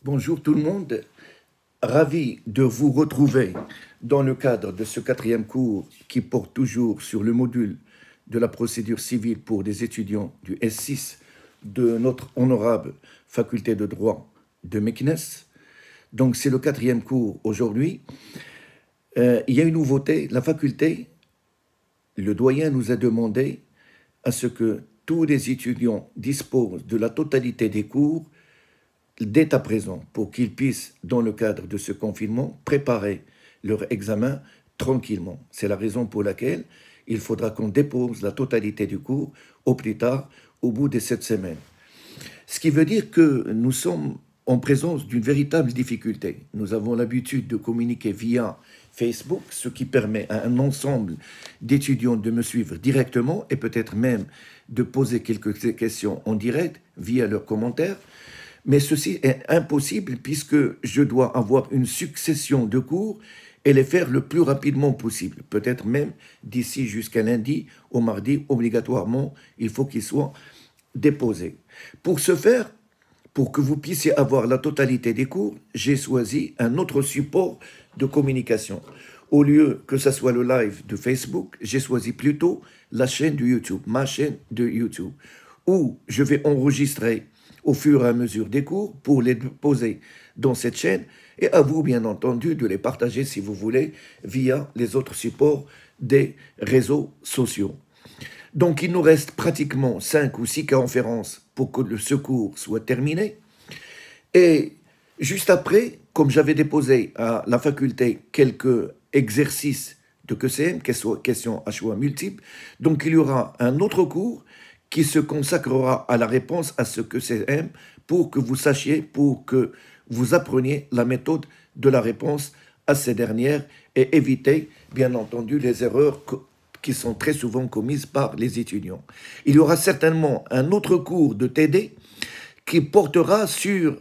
Bonjour tout le monde, ravi de vous retrouver dans le cadre de ce quatrième cours qui porte toujours sur le module de la procédure civile pour des étudiants du S6 de notre honorable faculté de droit de Meknes. Donc c'est le quatrième cours aujourd'hui. Il y a une nouveauté, la faculté, le doyen nous a demandé à ce que tous les étudiants disposent de la totalité des cours dès à présent pour qu'ils puissent, dans le cadre de ce confinement, préparer leur examen tranquillement. C'est la raison pour laquelle il faudra qu'on dépose la totalité du cours au plus tard, au bout de cette semaine. Ce qui veut dire que nous sommes en présence d'une véritable difficulté. Nous avons l'habitude de communiquer via Facebook, ce qui permet à un ensemble d'étudiants de me suivre directement et peut-être même de poser quelques questions en direct via leurs commentaires. Mais ceci est impossible puisque je dois avoir une succession de cours et les faire le plus rapidement possible. Peut-être même d'ici jusqu'à lundi ou mardi, obligatoirement, il faut qu'ils soient déposés. Pour ce faire, pour que vous puissiez avoir la totalité des cours, j'ai choisi un autre support de communication. Au lieu que ce soit le live de Facebook, j'ai choisi plutôt la chaîne de YouTube, ma chaîne de YouTube, où je vais enregistrer au fur et à mesure des cours pour les poser dans cette chaîne et à vous, bien entendu, de les partager, si vous voulez, via les autres supports des réseaux sociaux. Donc, il nous reste pratiquement 5 ou 6 conférences pour que le secours soit terminé. Et juste après, comme j'avais déposé à la faculté quelques exercices de QCM, questions à choix multiples, donc il y aura un autre cours qui se consacrera à la réponse à ce QCM pour que vous sachiez, pour que vous appreniez la méthode de la réponse à ces dernières et éviter, bien entendu, les erreurs qui sont très souvent commises par les étudiants. Il y aura certainement un autre cours de TD qui portera sur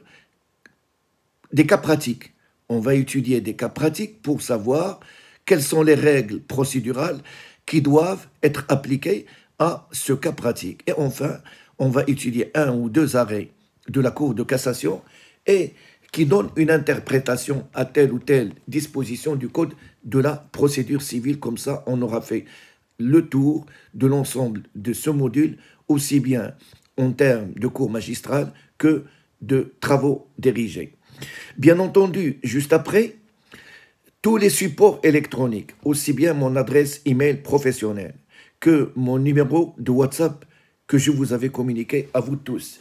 des cas pratiques. On va étudier des cas pratiques pour savoir quelles sont les règles procédurales qui doivent être appliquées à ce cas pratique. Et enfin, on va étudier un ou deux arrêts de la Cour de cassation et qui donnent une interprétation à telle ou telle disposition du Code de la procédure civile. Comme ça, on aura fait le tour de l'ensemble de ce module, aussi bien en termes de cours magistral que de travaux dirigés. Bien entendu, juste après, tous les supports électroniques, aussi bien mon adresse email professionnelle que mon numéro de WhatsApp que je vous avais communiqué à vous tous,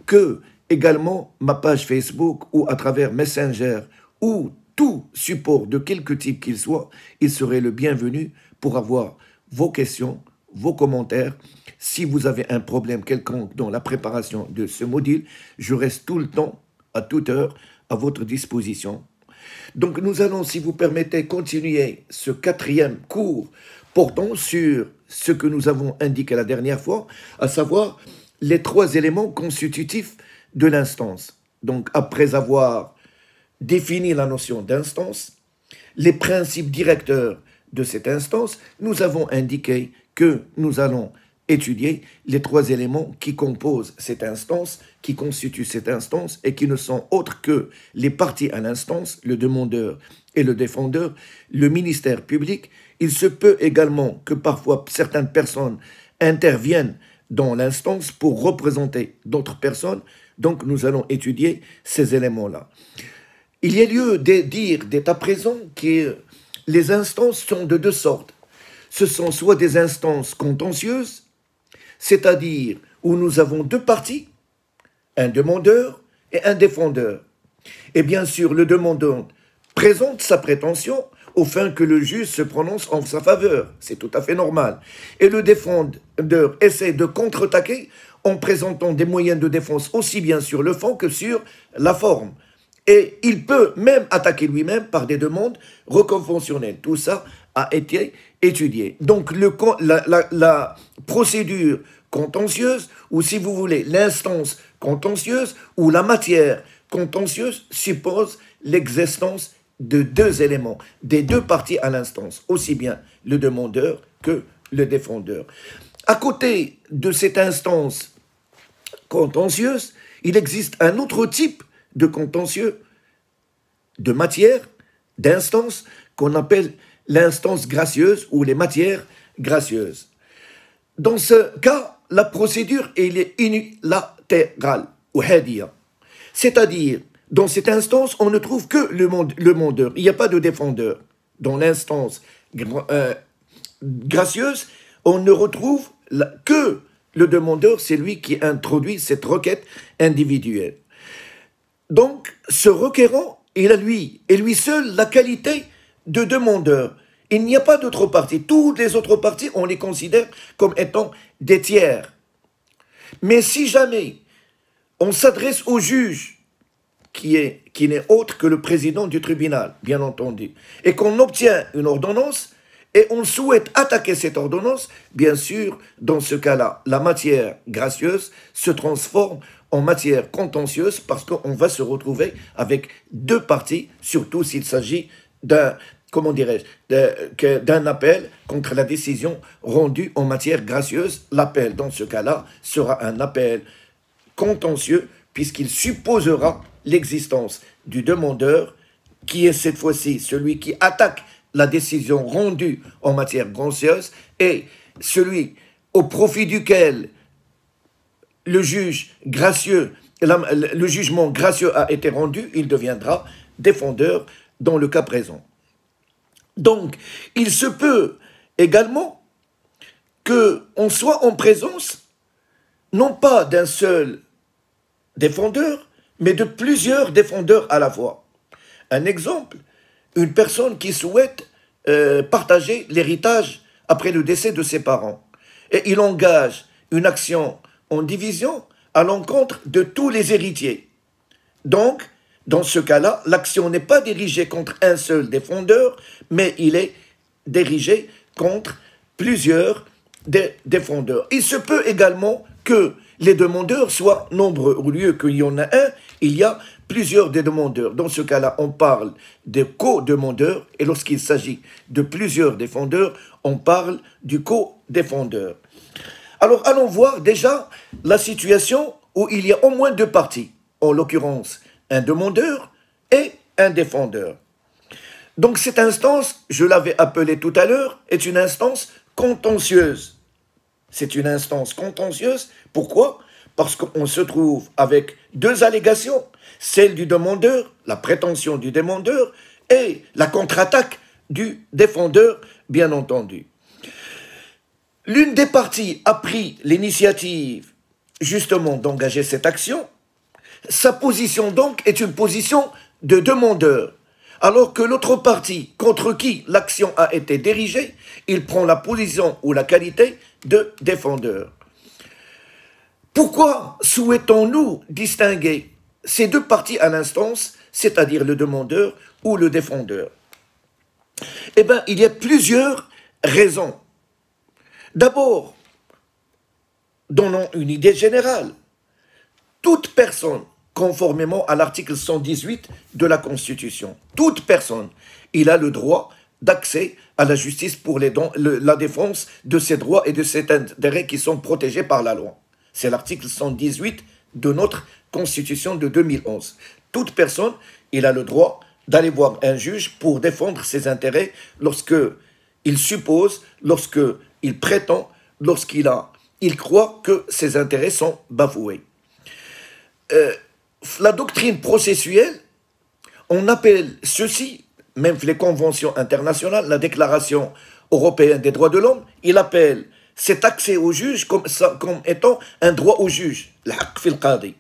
que également ma page Facebook ou à travers Messenger ou tout support de quelque type qu'il soit, il serait le bienvenu pour avoir vos questions, vos commentaires. Si vous avez un problème quelconque dans la préparation de ce module, je reste tout le temps, à toute heure, à votre disposition. Donc nous allons, si vous permettez, continuer ce quatrième cours portant sur ce que nous avons indiqué la dernière fois, à savoir les 3 éléments constitutifs de l'instance. Donc après avoir défini la notion d'instance, les principes directeurs de cette instance, nous avons indiqué que nous allons étudier les 3 éléments qui composent cette instance, qui constituent cette instance et qui ne sont autres que les parties à l'instance, le demandeur et le défendeur, le ministère public. Il se peut également que parfois certaines personnes interviennent dans l'instance pour représenter d'autres personnes. Donc nous allons étudier ces éléments-là. Il y a lieu de dire dès à présent que les instances sont de 2 sortes. Ce sont soit des instances contentieuses, c'est-à-dire où nous avons 2 parties, un demandeur et un défendeur. Et bien sûr, le demandeur présente sa prétention au fin que le juge se prononce en sa faveur. C'est tout à fait normal. Et le défendeur essaie de contre-attaquer en présentant des moyens de défense aussi bien sur le fond que sur la forme. Et il peut même attaquer lui-même par des demandes reconventionnelles. Tout ça a été étudié. Donc la procédure contentieuse, ou si vous voulez l'instance contentieuse, ou la matière contentieuse suppose l'existence de 2 éléments, des 2 parties à l'instance, aussi bien le demandeur que le défendeur. À côté de cette instance contentieuse, il existe un autre type de contentieux, de matière, d'instance, qu'on appelle l'instance gracieuse ou les matières gracieuses. Dans ce cas, la procédure elle est unilatérale, ou hadiya. C'est-à-dire, dans cette instance, on ne trouve que le mondeur. Il n'y a pas de défendeur. Dans l'instance gracieuse, on ne retrouve que le demandeur, c'est lui qui introduit cette requête individuelle. Donc, ce requérant, il a lui, et lui seul, la qualité de demandeur. Il n'y a pas d'autres parties. Toutes les autres parties, on les considère comme étant des tiers. Mais si jamais on s'adresse au juge, qui n'est autre que le président du tribunal, bien entendu, et qu'on obtient une ordonnance, et on souhaite attaquer cette ordonnance, bien sûr, dans ce cas-là, la matière gracieuse se transforme en matière contentieuse parce qu'on va se retrouver avec deux parties, surtout s'il s'agit d'un, comment dirais-je, d'un appel contre la décision rendue en matière gracieuse. L'appel, dans ce cas-là, sera un appel contentieux puisqu'il supposera l'existence du demandeur qui est cette fois-ci celui qui attaque la décision rendue en matière gracieuse et celui au profit duquel le juge gracieux, le jugement gracieux a été rendu, il deviendra défendeur dans le cas présent. Donc, il se peut également qu'on soit en présence non pas d'un seul défendeur, mais de plusieurs défendeurs à la fois. Un exemple, une personne qui souhaite partager l'héritage après le décès de ses parents. Et il engage une action en division à l'encontre de tous les héritiers. Donc, dans ce cas-là, l'action n'est pas dirigée contre un seul défendeur, mais il est dirigé contre plusieurs défendeurs. Il se peut également que les demandeurs soient nombreux. Au lieu qu'il y en a un, il y a plusieurs des demandeurs. Dans ce cas-là, on parle de co-demandeurs, et lorsqu'il s'agit de plusieurs défendeurs, on parle du co-défendeur. Alors, allons voir déjà la situation où il y a au moins deux parties, en l'occurrence un demandeur et un défendeur. Donc, cette instance, je l'avais appelée tout à l'heure, est une instance contentieuse. C'est une instance contentieuse. Pourquoi? Parce qu'on se trouve avec deux allégations, celle du demandeur, la prétention du demandeur, et la contre-attaque du défendeur, bien entendu. L'une des parties a pris l'initiative, justement, d'engager cette action. Sa position, donc, est une position de demandeur. Alors que l'autre partie, contre qui l'action a été dirigée, il prend la position ou la qualité de défendeur. Pourquoi souhaitons-nous distinguer ces deux parties à l'instance, c'est-à-dire le demandeur ou le défendeur? Eh bien, il y a plusieurs raisons. D'abord, donnons une idée générale. Toute personne, conformément à l'article 118 de la Constitution, toute personne, il a le droit d'accès à la justice pour la défense de ses droits et de ses intérêts qui sont protégés par la loi. C'est l'article 118 de notre Constitution de 2011. Toute personne, il a le droit d'aller voir un juge pour défendre ses intérêts lorsqu'il suppose, lorsqu'il prétend, lorsqu'il croit que ses intérêts sont bafoués. La doctrine processuelle, on appelle ceci, même les conventions internationales, la Déclaration européenne des droits de l'homme, il appelle cet accès au juge comme étant un droit au juge, l'haq fil qadi.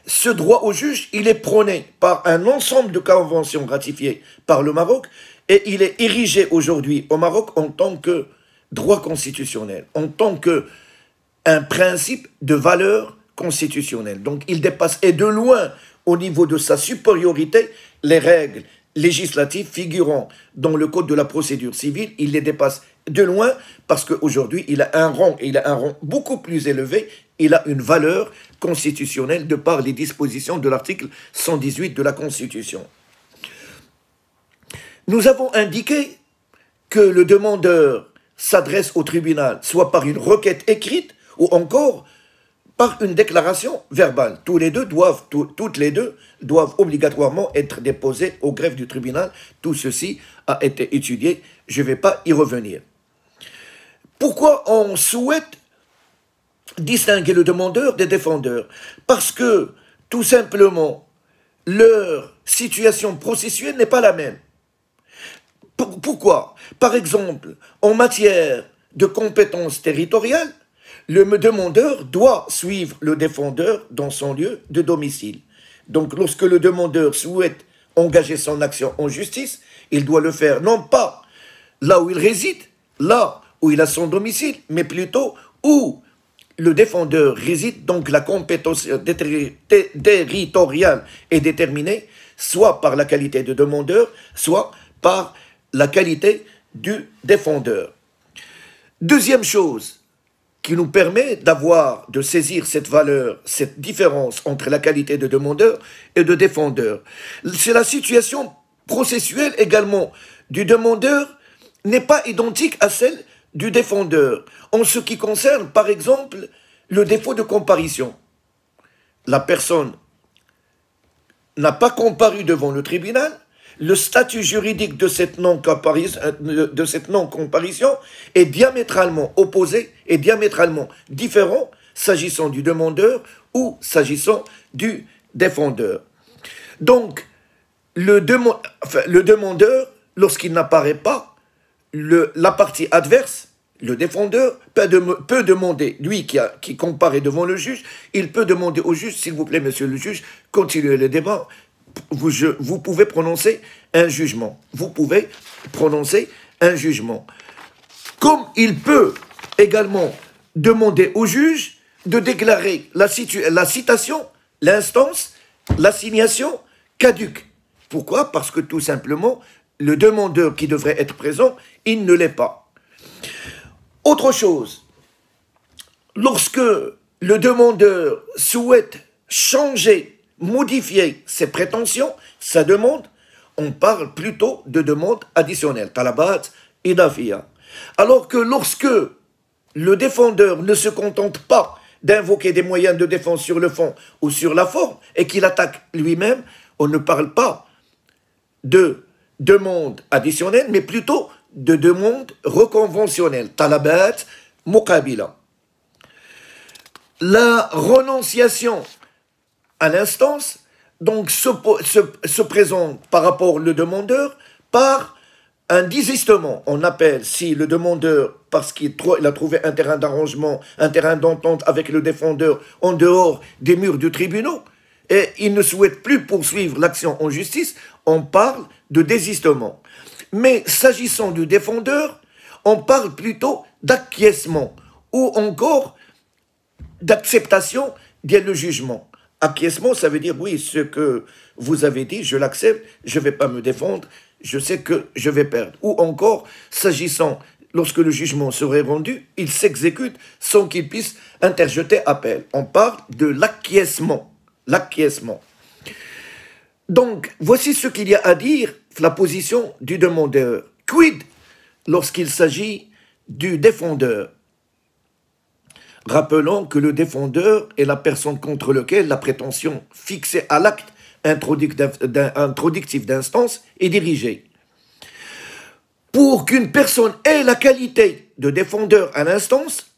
Ce droit au juge, il est prôné par un ensemble de conventions ratifiées par le Maroc et il est érigé aujourd'hui au Maroc en tant que droit constitutionnel, en tant qu'un principe de valeur constitutionnelle. Donc il dépasse, et de loin, au niveau de sa supériorité, les règles législatives figurant dans le Code de la procédure civile, il les dépasse de loin parce qu'aujourd'hui, il a un rang beaucoup plus élevé, il a une valeur constitutionnelle de par les dispositions de l'article 118 de la Constitution. Nous avons indiqué que le demandeur s'adresse au tribunal soit par une requête écrite ou encore par une déclaration verbale. Toutes les deux doivent obligatoirement être déposées au greffe du tribunal. Tout ceci a été étudié, je ne vais pas y revenir. Pourquoi on souhaite distinguer le demandeur des défendeurs? Parce que, tout simplement, leur situation processuelle n'est pas la même. Pourquoi? Par exemple, en matière de compétences territoriales, le demandeur doit suivre le défendeur dans son lieu de domicile. Donc, lorsque le demandeur souhaite engager son action en justice, il doit le faire non pas là où il réside, là où il a son domicile, mais plutôt où le défendeur réside. Donc, la compétence territoriale est déterminée soit par la qualité de demandeur, soit par la qualité du défendeur. Deuxième chose qui nous permet de saisir cette valeur, cette différence entre la qualité de demandeur et de défendeur, c'est la situation processuelle également du demandeur n'est pas identique à celle du défendeur, en ce qui concerne, par exemple, le défaut de comparution. La personne n'a pas comparu devant le tribunal, le statut juridique de cette non-comparution est diamétralement opposé et diamétralement différent s'agissant du demandeur ou s'agissant du défendeur. Donc, le demandeur, lorsqu'il n'apparaît pas, la partie adverse, le défendeur, peut demander, lui qui comparaît devant le juge, il peut demander au juge, s'il vous plaît, monsieur le juge, continuez le débat. Vous pouvez prononcer un jugement. Vous pouvez prononcer un jugement. Comme il peut également demander au juge de déclarer la citation, l'instance, l'assignation caduque. Pourquoi? Parce que tout simplement, le demandeur qui devrait être présent, il ne l'est pas. Autre chose, lorsque le demandeur souhaite changer, modifier ses prétentions, sa demande, on parle plutôt de demande additionnelle, talabat idafia. Alors que lorsque le défendeur ne se contente pas d'invoquer des moyens de défense sur le fond ou sur la forme, et qu'il attaque lui-même, on ne parle pas de demande additionnelle, mais plutôt de demande reconventionnelle, talabat muqabila. La renonciation à l'instance, donc se présente par rapport au demandeur par un désistement. On appelle, si le demandeur, parce qu'il a trouvé un terrain d'arrangement, un terrain d'entente avec le défendeur en dehors des murs du tribunal, et il ne souhaite plus poursuivre l'action en justice, on parle de désistement. Mais s'agissant du défendeur, on parle plutôt d'acquiescement ou encore d'acceptation du jugement. Acquiescement, ça veut dire, oui, ce que vous avez dit, je l'accepte, je ne vais pas me défendre, je sais que je vais perdre. Ou encore, s'agissant, lorsque le jugement serait rendu, il s'exécute sans qu'il puisse interjeter appel. On parle de l'acquiescement. L'acquiescement. Donc, voici ce qu'il y a à dire, la position du demandeur. Quid lorsqu'il s'agit du défendeur? Rappelons que le défendeur est la personne contre laquelle la prétention fixée à l'acte introductif d'instance est dirigée. Pour qu'une personne ait la qualité de défendeur à l'instance,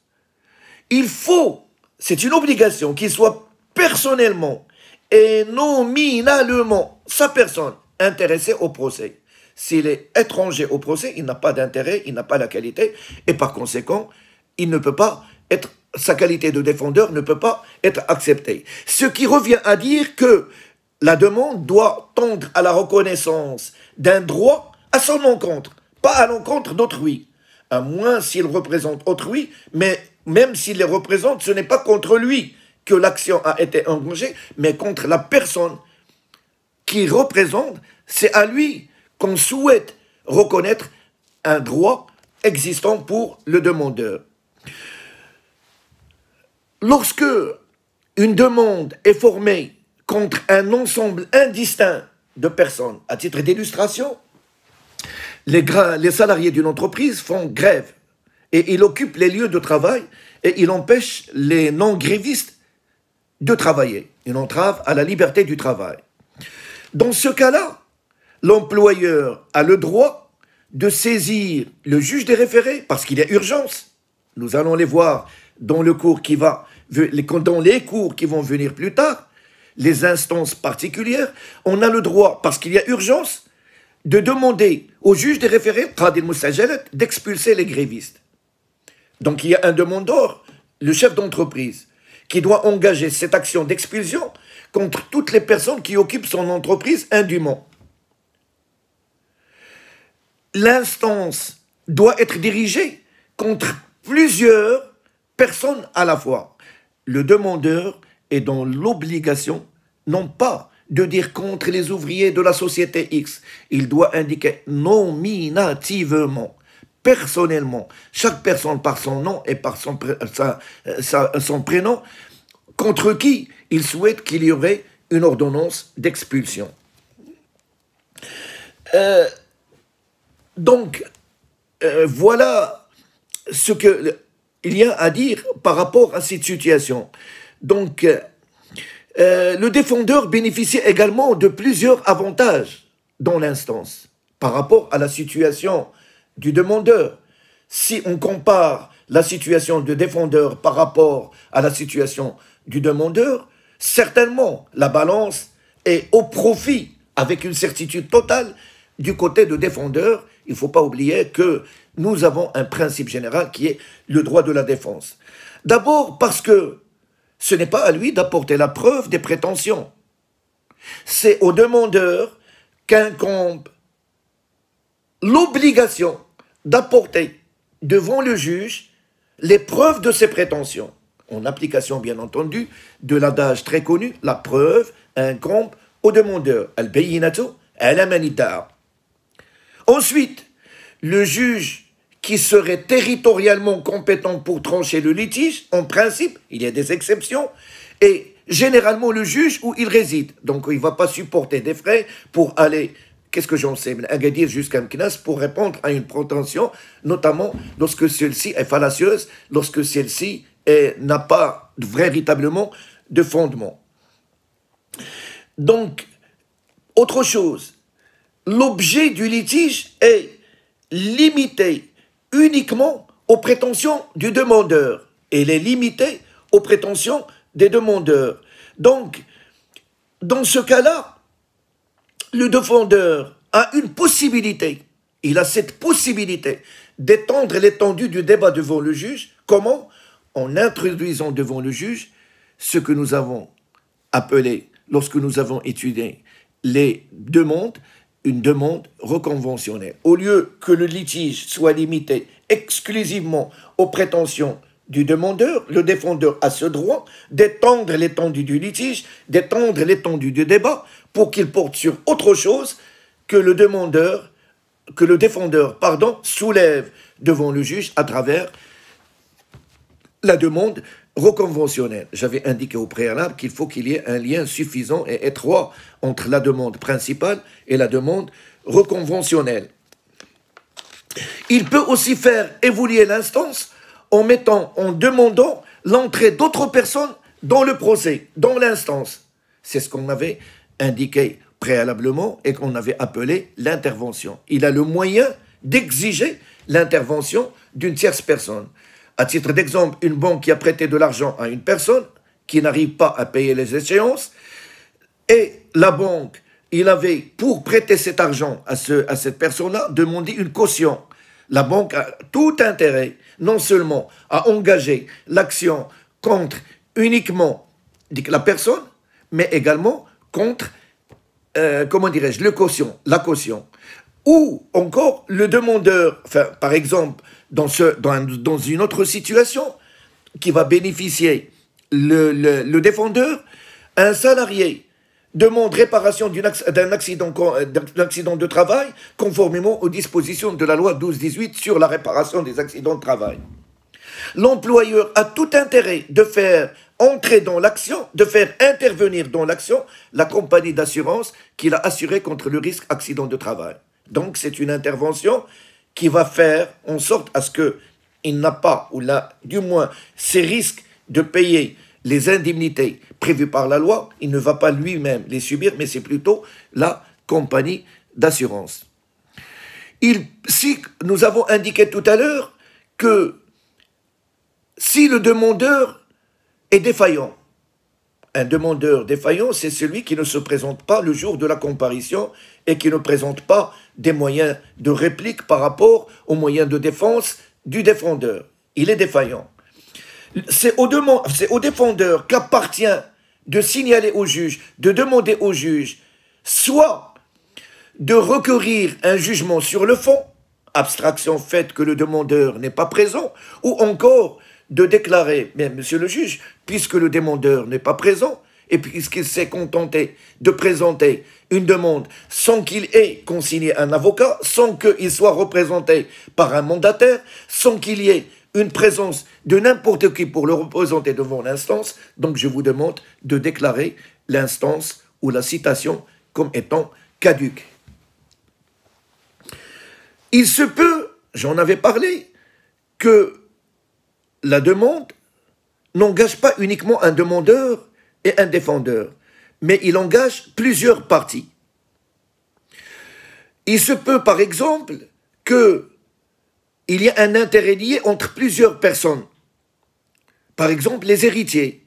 il faut, c'est une obligation, qu'il soit personnellement et nominalement sa personne intéressée au procès. S'il est étranger au procès, il n'a pas d'intérêt, il n'a pas la qualité, et par conséquent, il ne peut pas être, sa qualité de défendeur ne peut pas être acceptée. Ce qui revient à dire que la demande doit tendre à la reconnaissance d'un droit à son encontre, pas à l'encontre d'autrui. À moins s'il représente autrui, mais même s'il les représente, ce n'est pas contre lui que l'action a été engagée, mais contre la personne qui représente, c'est à lui qu'on souhaite reconnaître un droit existant pour le demandeur. Lorsque une demande est formée contre un ensemble indistinct de personnes, à titre d'illustration, les salariés d'une entreprise font grève et ils occupent les lieux de travail et ils empêchent les non-grévistes de travailler, une entrave à la liberté du travail. Dans ce cas-là, l'employeur a le droit de saisir le juge des référés parce qu'il y a urgence. Nous allons les voir dans le cours dans les cours qui vont venir plus tard, les instances particulières. On a le droit, parce qu'il y a urgence, de demander au juge des référés d'expulser les grévistes. Donc il y a un demandeur, le chef d'entreprise, qui doit engager cette action d'expulsion contre toutes les personnes qui occupent son entreprise indûment. L'instance doit être dirigée contre plusieurs personnes à la fois. Le demandeur est dans l'obligation, non pas de dire contre les ouvriers de la société X, il doit indiquer nominativement, personnellement, chaque personne par son nom et par son prénom, contre qui il souhaite qu'il y aurait une ordonnance d'expulsion. Voilà ce qu'il y a à dire par rapport à cette situation. Donc, le défendeur bénéficie également de plusieurs avantages dans l'instance par rapport à la situation du demandeur. Si on compare la situation du défendeur par rapport à la situation du demandeur, certainement la balance est au profit, avec une certitude totale, du côté de défendeur. Il ne faut pas oublier que nous avons un principe général qui est le droit de la défense. D'abord parce que ce n'est pas à lui d'apporter la preuve des prétentions. C'est au demandeur qu'incombe l'obligation d'apporter devant le juge les preuves de ses prétentions. En application, bien entendu, de l'adage très connu, la preuve incombe au demandeur. Al-bayyinatu ala man idda'a. Ensuite, le juge qui serait territorialement compétent pour trancher le litige, en principe, il y a des exceptions, et généralement le juge où il réside. Donc il ne va pas supporter des frais pour aller, qu'est-ce que j'en sais, Agadir jusqu'à Mknas pour répondre à une prétention, notamment lorsque celle-ci est fallacieuse, lorsque celle-ci n'a pas véritablement de fondement. Donc, autre chose, l'objet du litige est limité uniquement aux prétentions du demandeur. Et il est limité aux prétentions des demandeurs. Donc, dans ce cas-là, le défendeur a une possibilité, il a cette possibilité d'étendre l'étendue du débat devant le juge. Comment? En introduisant devant le juge ce que nous avons appelé, lorsque nous avons étudié les demandes, une demande reconventionnelle. Au lieu que le litige soit limité exclusivement aux prétentions du demandeur, le défendeur a ce droit d'étendre l'étendue du litige, d'étendre l'étendue du débat pour qu'il porte sur autre chose que le défendeur soulève devant le juge à travers la demande reconventionnelle. J'avais indiqué au préalable qu'il faut qu'il y ait un lien suffisant et étroit entre la demande principale et la demande reconventionnelle. Il peut aussi faire évoluer l'instance en demandant l'entrée d'autres personnes dans le procès, dans l'instance. C'est ce qu'on avait indiqué préalablement et qu'on avait appelé l'intervention. Il a le moyen d'exiger l'intervention d'une tierce personne. À titre d'exemple, une banque qui a prêté de l'argent à une personne qui n'arrive pas à payer les échéances, et la banque, il avait, pour prêter cet argent à cette personne-là, demandé une caution. La banque a tout intérêt, non seulement à engager l'action contre uniquement la personne, mais également contre, la caution. Ou encore le demandeur, par exemple, dans une autre situation qui va bénéficier le défendeur, un salarié demande réparation d'un accident de travail conformément aux dispositions de la loi 12-18 sur la réparation des accidents de travail. L'employeur a tout intérêt de faire entrer dans l'action, de faire intervenir dans l'action la compagnie d'assurance qu'il a assurée contre le risque accident de travail. Donc c'est une intervention qui va faire en sorte à ce qu'il n'a pas, ou là, du moins, ces risques de payer les indemnités prévues par la loi, il ne va pas lui-même les subir, mais c'est plutôt la compagnie d'assurance. Si nous avons indiqué tout à l'heure que si le demandeur est défaillant, un demandeur défaillant, c'est celui qui ne se présente pas le jour de la comparution et qui ne présente pas des moyens de réplique par rapport aux moyens de défense du défendeur. Il est défaillant. C'est au défendeur qu'appartient de signaler au juge, de demander au juge, soit de requérir un jugement sur le fond, abstraction faite que le demandeur n'est pas présent, ou encore de déclarer, mais monsieur le juge, puisque le demandeur n'est pas présent, et puisqu'il s'est contenté de présenter une demande sans qu'il ait consigné un avocat, sans qu'il soit représenté par un mandataire, sans qu'il y ait une présence de n'importe qui pour le représenter devant l'instance, donc je vous demande de déclarer l'instance ou la citation comme étant caduque. Il se peut, j'en avais parlé, que la demande n'engage pas uniquement un demandeur et un défendeur, mais il engage plusieurs parties. Il se peut, par exemple, qu'il y ait un intérêt lié entre plusieurs personnes. Par exemple, les héritiers.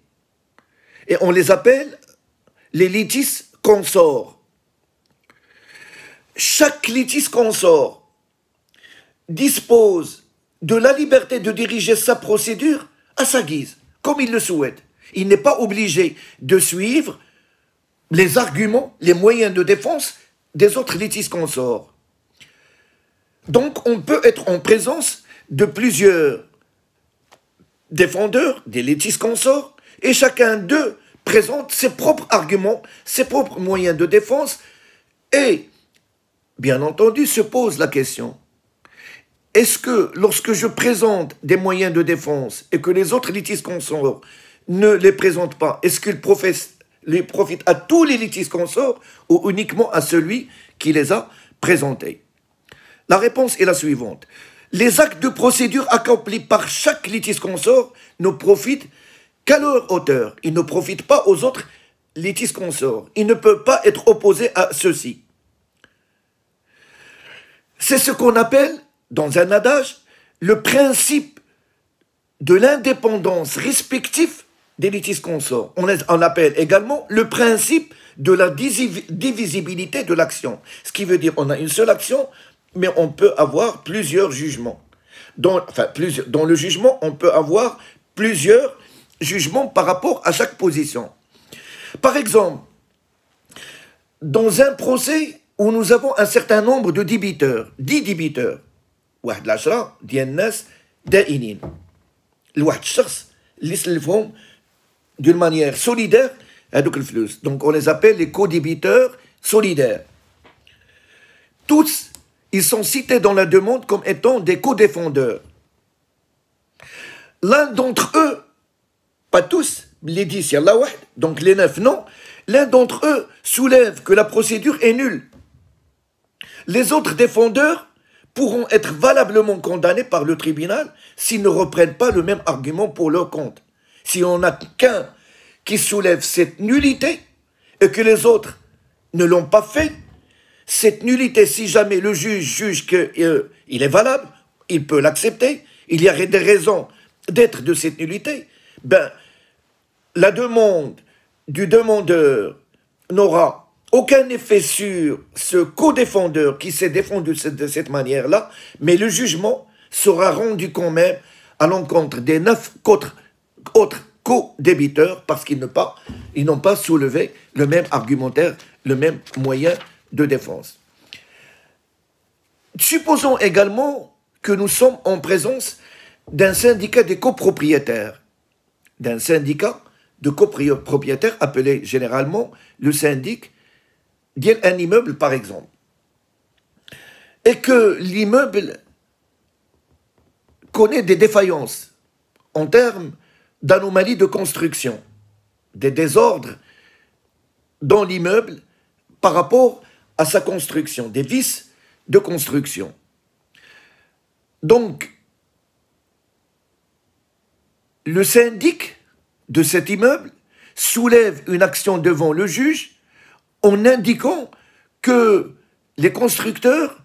Et on les appelle les litis consorts. Chaque litis consort dispose de la liberté de diriger sa procédure à sa guise, comme il le souhaite. Il n'est pas obligé de suivre les arguments, les moyens de défense des autres litis consorts. Donc, on peut être en présence de plusieurs défendeurs, des litis consorts, et chacun d'eux présente ses propres arguments, ses propres moyens de défense, et, bien entendu, se pose la question: est-ce que, lorsque je présente des moyens de défense et que les autres litis consorts ne les présentent pas, est-ce qu'ils profitent à tous les litis consorts ou uniquement à celui qui les a présentés? La réponse est la suivante. Les actes de procédure accomplis par chaque litis consort ne profitent qu'à leur auteur. Ils ne profitent pas aux autres litis consorts. Ils ne peuvent pas être opposés à ceux-ci. C'est ce qu'on appelle, dans un adage, le principe de l'indépendance respective des litis consorts. On appelle également le principe de la divisibilité de l'action. Ce qui veut dire qu'on a une seule action, mais on peut avoir plusieurs jugements. Dans le jugement, on peut avoir plusieurs jugements par rapport à chaque position. Par exemple, dans un procès où nous avons un certain nombre de débiteurs, 10 débiteurs, واحد العشرة ديال الناس دائنين لواحد الشخص اللي سلفهم d'une manière solidaire هذوك الفلوس. Donc on les appelle les co-débiteurs solidaires. Tous, ils sont cités dans la demande comme étant des co-défendeurs. L'un d'entre eux, pas tous, les 10, il y en a واحد, donc les 9 non, l'un d'entre eux soulève que la procédure est nulle. Les autres défendeurs pourront être valablement condamnés par le tribunal s'ils ne reprennent pas le même argument pour leur compte. Si on n'a qu'un qui soulève cette nullité et que les autres ne l'ont pas fait, cette nullité, si jamais le juge juge qu'il est valable, il peut l'accepter, il y aurait des raisons d'être de cette nullité, ben, la demande du demandeur n'aura aucun effet sur ce co-défendeur qui s'est défendu de cette manière-là, mais le jugement sera rendu quand même à l'encontre des 9 autres co-débiteurs parce qu'ils n'ont pas soulevé le même argumentaire, le même moyen de défense. Supposons également que nous sommes en présence d'un syndicat des copropriétaires, d'un syndicat de copropriétaires appelé généralement le syndic d'un immeuble par exemple, et que l'immeuble connaît des défaillances en termes d'anomalies de construction, des désordres dans l'immeuble par rapport à sa construction, des vices de construction. Donc, le syndic de cet immeuble soulève une action devant le juge en indiquant que les constructeurs,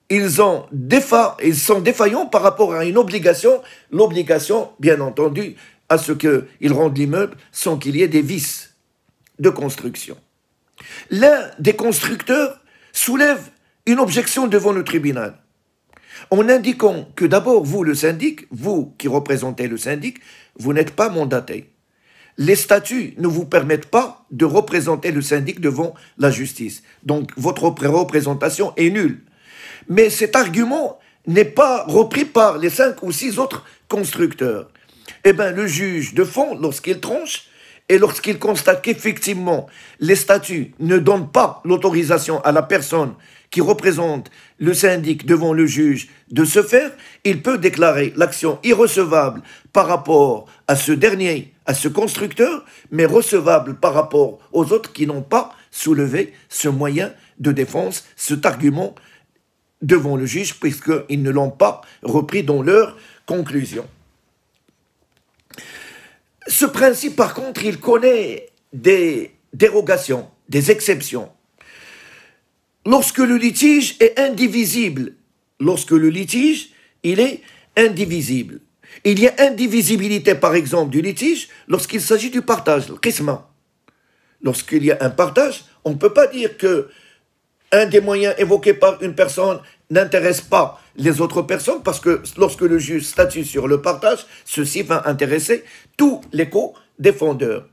ils sont défaillants par rapport à une obligation, l'obligation, bien entendu, à ce qu'ils rendent l'immeuble sans qu'il y ait des vices de construction. L'un des constructeurs soulève une objection devant le tribunal en indiquant que d'abord, vous, le syndic, vous qui représentez le syndic, vous n'êtes pas mandaté. Les statuts ne vous permettent pas de représenter le syndic devant la justice. Donc, votre représentation est nulle. Mais cet argument n'est pas repris par les 5 ou 6 autres constructeurs. Eh bien, le juge de fond, lorsqu'il tranche, et lorsqu'il constate qu'effectivement, les statuts ne donnent pas l'autorisation à la personne qui représente le syndic devant le juge de se faire, il peut déclarer l'action irrecevable par rapport à ce dernier, à ce constructeur, mais recevable par rapport aux autres qui n'ont pas soulevé ce moyen de défense, cet argument devant le juge, puisqu'ils ne l'ont pas repris dans leur conclusion. Ce principe, par contre, il connaît des dérogations, des exceptions. Lorsque le litige est indivisible, il est indivisible. Il y a indivisibilité, par exemple, du litige lorsqu'il s'agit du partage, le qisma. Lorsqu'il y a un partage, on ne peut pas dire que un des moyens évoqués par une personne n'intéresse pas les autres personnes, parce que lorsque le juge statue sur le partage, ceci va intéresser tous les co-défendeurs.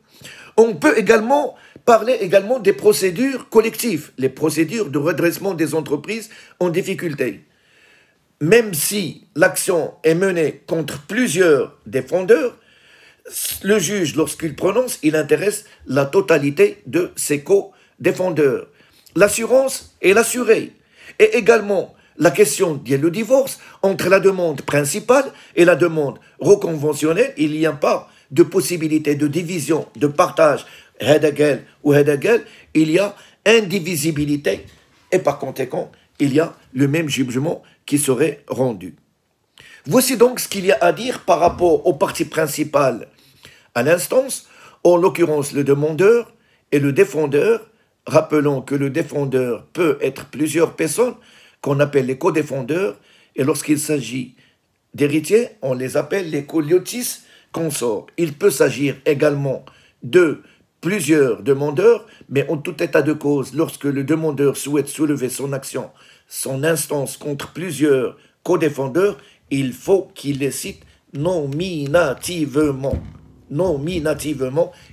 On peut également parler des procédures collectives, les procédures de redressement des entreprises en difficulté. Même si l'action est menée contre plusieurs défendeurs, le juge, lorsqu'il prononce, il intéresse la totalité de ses co-défendeurs. L'assurance et l'assuré. Et également la question du divorce, entre la demande principale et la demande reconventionnelle, il n'y a pas de possibilité de division, de partage, Hedagel ou Hedagel, il y a indivisibilité et par conséquent, il y a le même jugement qui serait rendu. Voici donc ce qu'il y a à dire par rapport aux parties principales à l'instance, en l'occurrence le demandeur et le défendeur. Rappelons que le défendeur peut être plusieurs personnes qu'on appelle les co-défendeurs, et lorsqu'il s'agit d'héritiers, on les appelle les coliotis consorts. Il peut s'agir également de plusieurs demandeurs, mais en tout état de cause, lorsque le demandeur souhaite soulever son action, son instance contre plusieurs co-défendeurs, il faut qu'il les cite nominativement,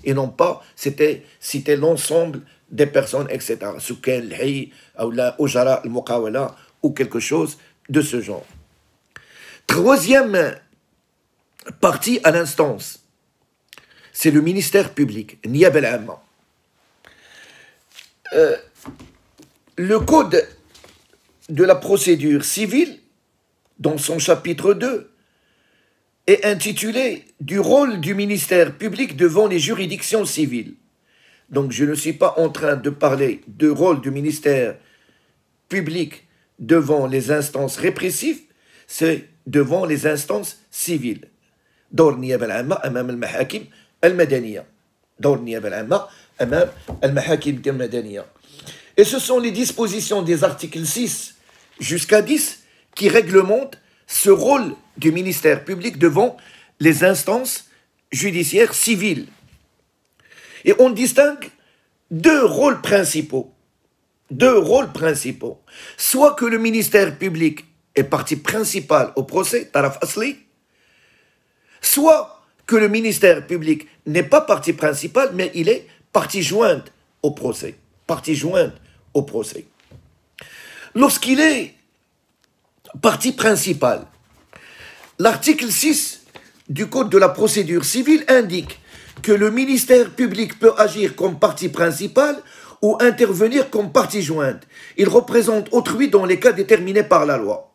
et non pas citer l'ensemble des personnes, etc. Soukel, Hay, Ojara, Al-Muqawala, ou quelque chose de ce genre. Troisième partie à l'instance, c'est le ministère public, Niyab al-Amma. Le code de la procédure civile, dans son chapitre 2, est intitulé « Du rôle du ministère public devant les juridictions civiles ». Donc je ne suis pas en train de parler du rôle du ministère public devant les instances répressives, c'est devant les instances civiles. دور النيابة العامة أمام المحاكم المدنية. دور النيابة العامة أمام المحاكم المدنية. Et ce sont les dispositions des articles 6 jusqu'à 10 qui réglementent ce rôle du ministère public devant les instances judiciaires civiles. Et on distingue deux rôles principaux. Soit que le ministère public est partie principale au procès, taraf asli, soit que le ministère public n'est pas partie principale, mais il est partie jointe au procès. Lorsqu'il est partie principale, l'article 6 du Code de la procédure civile indique que le ministère public peut agir comme partie principale ou intervenir comme partie jointe. Il représente autrui dans les cas déterminés par la loi.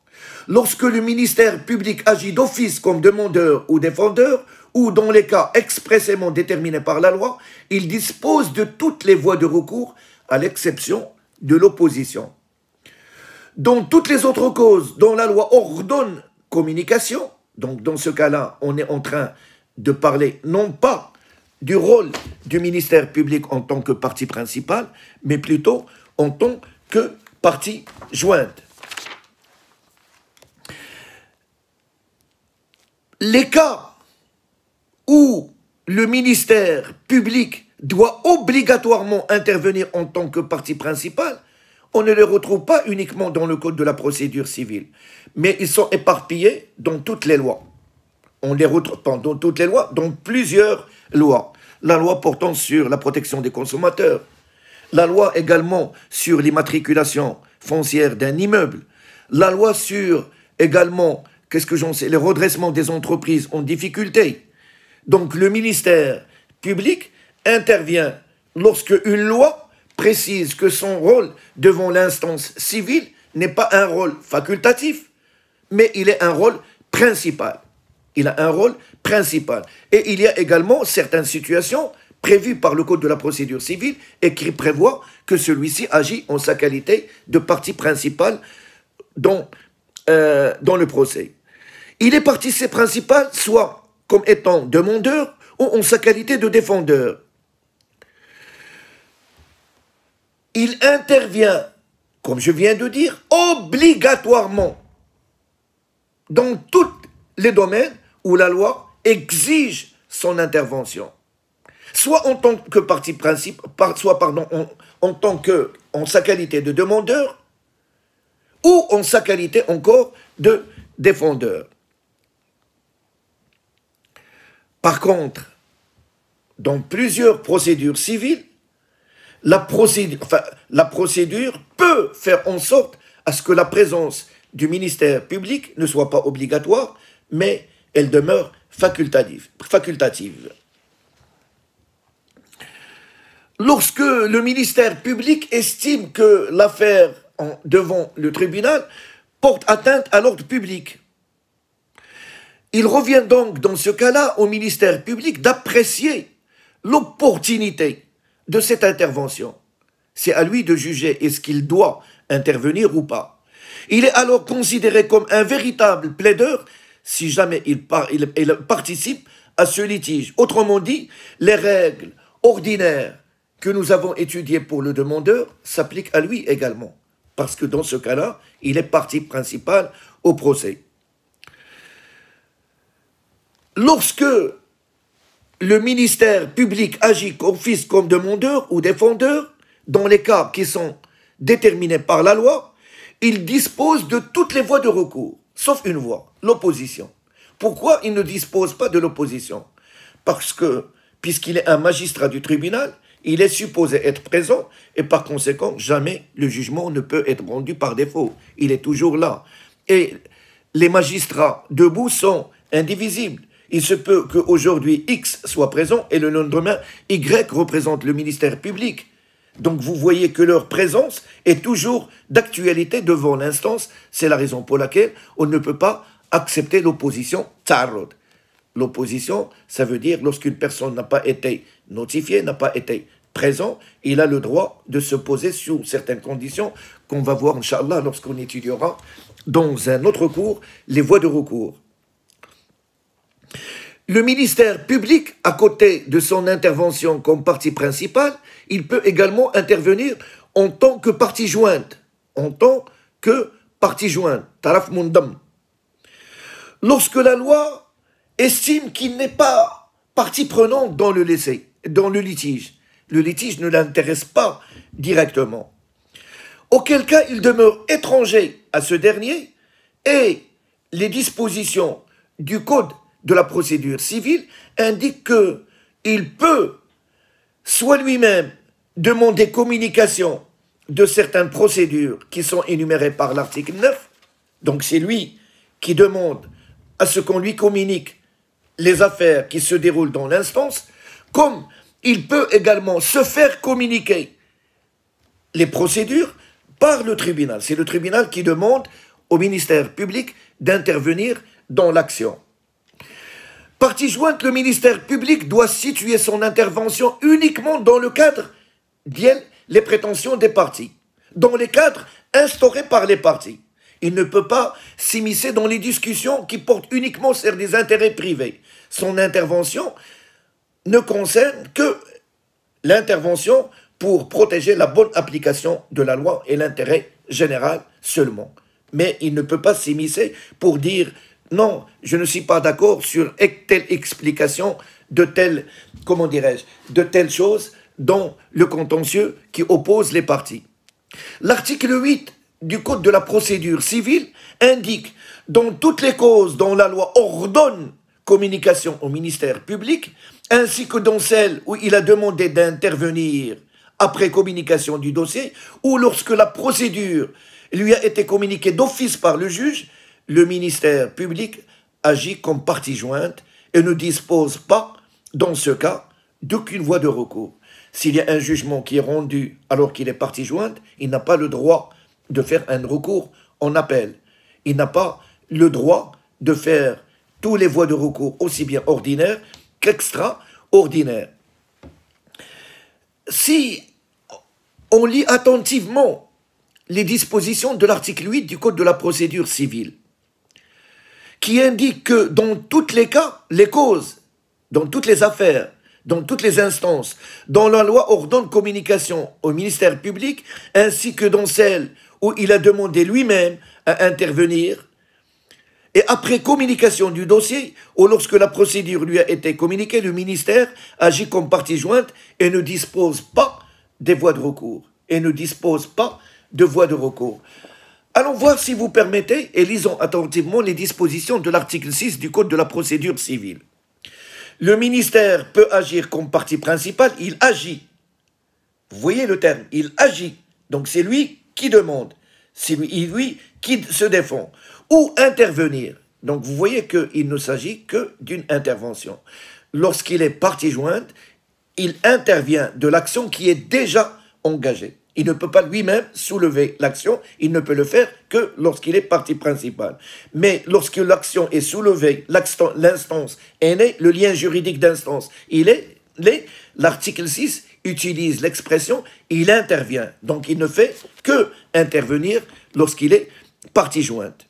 Lorsque le ministère public agit d'office comme demandeur ou défendeur, ou dans les cas expressément déterminés par la loi, il dispose de toutes les voies de recours, à l'exception de l'opposition. Dans toutes les autres causes dont la loi ordonne communication, donc dans ce cas-là, on est en train de parler non pas du rôle du ministère public en tant que partie principale, mais plutôt en tant que partie jointe. Les cas où le ministère public doit obligatoirement intervenir en tant que partie principale, on ne les retrouve pas uniquement dans le Code de la procédure civile, mais ils sont éparpillés dans toutes les lois. On les retrouve pas dans toutes les lois, dans plusieurs lois. La loi portant sur la protection des consommateurs, la loi également sur l'immatriculation foncière d'un immeuble, la loi sur également, qu'est-ce que j'en sais, le redressement des entreprises en difficulté. Donc le ministère public intervient lorsque une loi précise que son rôle devant l'instance civile n'est pas un rôle facultatif, mais il est un rôle principal. Il a un rôle principal. Et il y a également certaines situations prévues par le Code de la procédure civile et qui prévoit que celui-ci agit en sa qualité de partie principale dans le procès. Il est partie principale soit comme étant demandeur ou en sa qualité de défendeur. Il intervient, comme je viens de dire, obligatoirement dans tous les domaines où la loi exige son intervention. Soit en tant que partie principale, soit en sa qualité de demandeur, ou en sa qualité encore de défendeur. Par contre, dans plusieurs procédures civiles, la procédure peut faire en sorte à ce que la présence du ministère public ne soit pas obligatoire, mais elle demeure facultative. Lorsque le ministère public estime que l'affaire devant le tribunal porte atteinte à l'ordre public, il revient donc dans ce cas-là au ministère public d'apprécier l'opportunité de cette intervention. C'est à lui de juger est-ce qu'il doit intervenir ou pas. Il est alors considéré comme un véritable plaideur si jamais il participe à ce litige. Autrement dit, les règles ordinaires que nous avons étudiées pour le demandeur s'appliquent à lui également, parce que dans ce cas-là, il est partie principale au procès. Lorsque le ministère public agit d'office comme demandeur ou défendeur, dans les cas qui sont déterminés par la loi, il dispose de toutes les voies de recours, sauf une voie, l'opposition. Pourquoi il ne dispose pas de l'opposition? Parce que, puisqu'il est un magistrat du tribunal, il est supposé être présent et par conséquent, jamais le jugement ne peut être rendu par défaut. Il est toujours là. Et les magistrats debout sont indivisibles. Il se peut qu'aujourd'hui X soit présent et le lendemain Y représente le ministère public. Donc vous voyez que leur présence est toujours d'actualité devant l'instance. C'est la raison pour laquelle on ne peut pas accepter l'opposition ta'arrud. L'opposition, ça veut dire lorsqu'une personne n'a pas été notifiée, n'a pas été présent, il a le droit de se poser sous certaines conditions qu'on va voir, Inch'Allah, lorsqu'on étudiera dans un autre cours les voies de recours. Le ministère public, à côté de son intervention comme partie principale, il peut également intervenir en tant que partie jointe. En tant que partie jointe. Taraf mundam. Lorsque la loi estime qu'il n'est pas partie prenante dans le litige ne l'intéresse pas directement. Auquel cas, il demeure étranger à ce dernier et les dispositions du Code de la procédure civile indiquent qu'il peut soit lui-même demander communication de certaines procédures qui sont énumérées par l'article 9, donc c'est lui qui demande à ce qu'on lui communique les affaires qui se déroulent dans l'instance, comme il peut également se faire communiquer les procédures par le tribunal. C'est le tribunal qui demande au ministère public d'intervenir dans l'action. Partie jointe, le ministère public doit situer son intervention uniquement dans le cadre des prétentions des parties, dans les cadres instaurés par les parties. Il ne peut pas s'immiscer dans les discussions qui portent uniquement sur des intérêts privés. Son intervention ne concerne que l'intervention pour protéger la bonne application de la loi et l'intérêt général seulement. Mais il ne peut pas s'immiscer pour dire non, je ne suis pas d'accord sur telle explication de telle, comment dirais-je, de telle chose dans le contentieux qui oppose les parties. L'article 8 du Code de la procédure civile indique dans toutes les causes dont la loi ordonne communication au ministère public, ainsi que dans celles où il a demandé d'intervenir après communication du dossier, ou lorsque la procédure lui a été communiquée d'office par le juge, le ministère public agit comme partie jointe et ne dispose pas, dans ce cas, d'aucune voie de recours. S'il y a un jugement qui est rendu alors qu'il est partie jointe, il n'a pas le droit de faire un recours en appel. Il n'a pas le droit de faire tous les voies de recours, aussi bien ordinaires qu'extraordinaires. Si on lit attentivement les dispositions de l'article 8 du Code de la procédure civile, qui indique que dans tous les cas, les causes, dans toutes les affaires, dans toutes les instances, dont la loi ordonne communication au ministère public, ainsi que dans celles où il a demandé lui-même à intervenir, et après communication du dossier, ou lorsque la procédure lui a été communiquée, le ministère agit comme partie jointe et ne dispose pas des voies de recours. Allons voir, si vous permettez, et lisons attentivement les dispositions de l'article 6 du Code de la procédure civile. Le ministère peut agir comme partie principale, il agit. Vous voyez le terme, il agit. Donc c'est lui qui demande, c'est lui qui se défend. Ou intervenir. Donc vous voyez qu'il ne s'agit que d'une intervention. Lorsqu'il est partie jointe, il intervient de l'action qui est déjà engagée. Il ne peut pas lui-même soulever l'action, il ne peut le faire que lorsqu'il est partie principale. Mais lorsque l'action est soulevée, l'instance est née, le lien juridique d'instance, l'article 6 utilise l'expression « il intervient ». Donc il ne fait que intervenir lorsqu'il est partie jointe.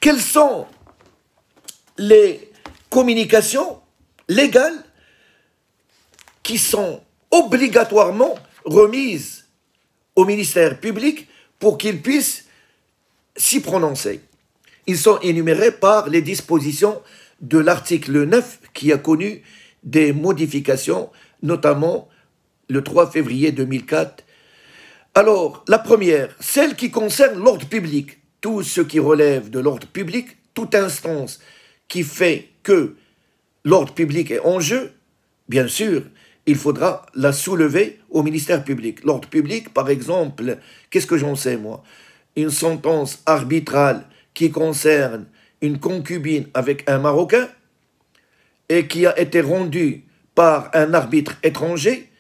Quelles sont les communications légales qui sont obligatoirement remises au ministère public pour qu'il puisse s'y prononcer? Ils sont énumérés par les dispositions de l'article 9 qui a connu des modifications, notamment le 3 février 2004. Alors, la première, celle qui concerne l'ordre public. Tout ce qui relève de l'ordre public, toute instance qui fait que l'ordre public est en jeu, bien sûr, il faudra la soulever au ministère public. L'ordre public, par exemple, qu'est-ce que j'en sais moi? Une sentence arbitrale qui concerne une concubine avec un Marocain et qui a été rendue par un arbitre étranger,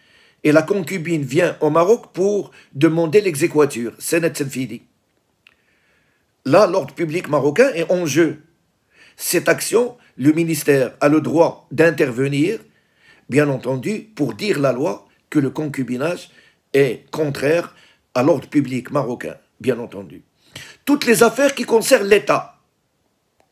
et la concubine vient au Maroc pour demander l'exéquatur. Senet Senfidi. Là, l'ordre public marocain est en jeu. Cette action, le ministère a le droit d'intervenir, bien entendu, pour dire la loi que le concubinage est contraire à l'ordre public marocain, bien entendu. Toutes les affaires qui concernent l'État,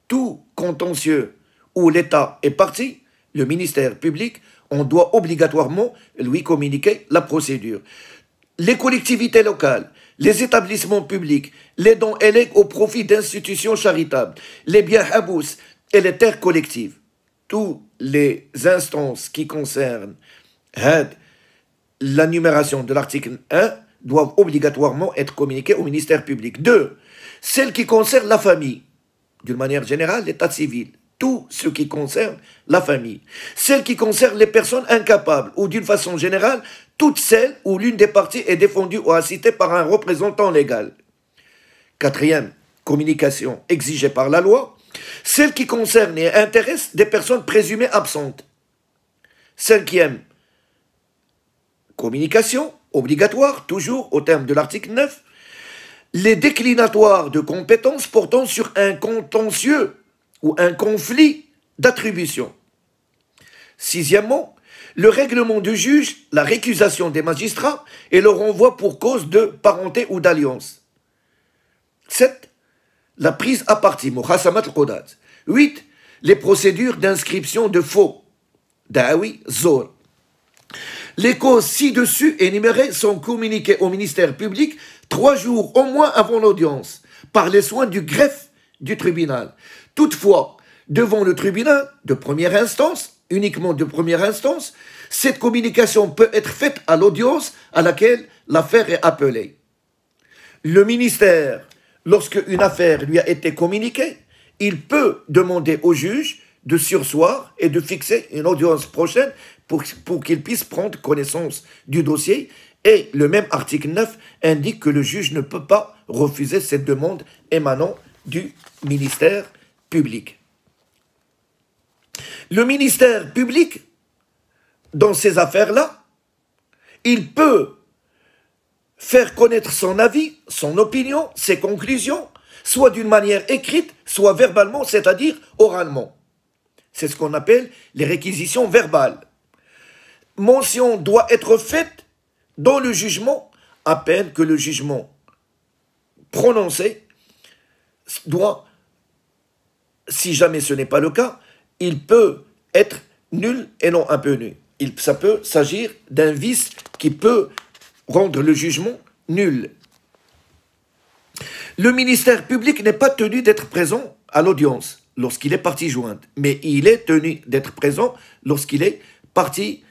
tout contentieux où l'État est parti, le ministère public, on doit obligatoirement lui communiquer la procédure. Les collectivités locales, les établissements publics, les dons et legs au profit d'institutions charitables, les biens habous et les terres collectives, toutes les instances qui concernent la numération de l'article 1 doivent obligatoirement être communiquées au ministère public. 2. Celles qui concernent la famille, d'une manière générale, l'état civil, tout ce qui concerne la famille. Celles qui concernent les personnes incapables ou d'une façon générale, toutes celles où l'une des parties est défendue ou assistée par un représentant légal. 4e, communication exigée par la loi, celles qui concernent et intéressent des personnes présumées absentes. 5e, communication obligatoire, toujours au terme de l'article 9, les déclinatoires de compétences portant sur un contentieux ou un conflit d'attribution. 6e, le règlement du juge, la récusation des magistrats et le renvoi pour cause de parenté ou d'alliance. 7. La prise à partie, muhasamat al-qudat. 8. Les procédures d'inscription de faux Dawi Zor. Les causes ci-dessus énumérées sont communiquées au ministère public 3 jours au moins avant l'audience, par les soins du greffe du tribunal. Toutefois, devant le tribunal de première instance, uniquement de première instance, cette communication peut être faite à l'audience à laquelle l'affaire est appelée. Le ministère, lorsque une affaire lui a été communiquée, il peut demander au juge de surseoir et de fixer une audience prochaine pour qu'il puisse prendre connaissance du dossier. Et le même article 9 indique que le juge ne peut pas refuser cette demande émanant du ministère public. Le ministère public, dans ces affaires-là, il peut faire connaître son avis, son opinion, ses conclusions, soit d'une manière écrite, soit verbalement, c'est-à-dire oralement. C'est ce qu'on appelle les réquisitions verbales. Mention doit être faite dans le jugement, à peine que le jugement prononcé doit, si jamais ce n'est pas le cas, il peut être nul et non impenu. Ça peut s'agir d'un vice qui peut rendre le jugement nul. Le ministère public n'est pas tenu d'être présent à l'audience lorsqu'il est partie jointe, mais il est tenu d'être présent lorsqu'il est partie,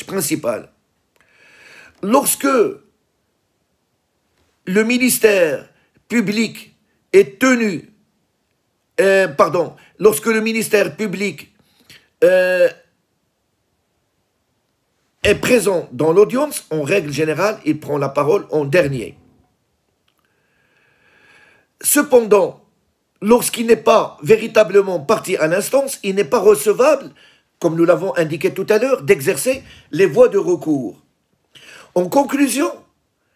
principale. Lorsque le ministère public est tenu, lorsque le ministère public est présent dans l'audience, en règle générale, il prend la parole en dernier. Cependant, lorsqu'il n'est pas véritablement parti à l'instance, il n'est pas recevable, comme nous l'avons indiqué tout à l'heure, d'exercer les voies de recours. En conclusion,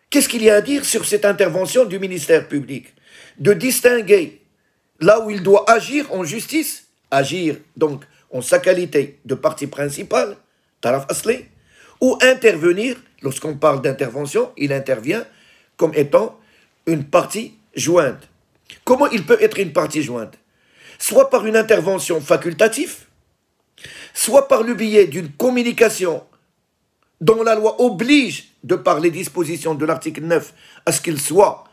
qu'est-ce qu'il y a à dire sur cette intervention du ministère public? De distinguer là où il doit agir en justice, agir donc en sa qualité de partie principale, taraf asli, ou intervenir, lorsqu'on parle d'intervention, il intervient comme étant une partie jointe. Comment il peut être une partie jointe? Soit par une intervention facultative, soit par le biais d'une communication dont la loi oblige, de par les dispositions de l'article 9, à ce qu'il soit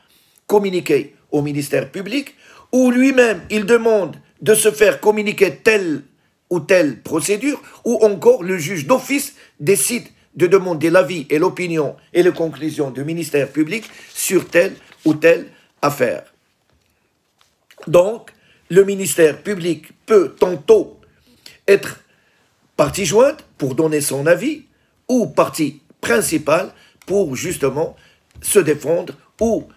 communiqué au ministère public, ou lui-même, il demande de se faire communiquer telle ou telle procédure, ou encore le juge d'office décide de demander l'avis et l'opinion et les conclusions du ministère public sur telle ou telle affaire. Donc, le ministère public peut tantôt être partie jointe pour donner son avis ou partie principale pour justement se défendre ou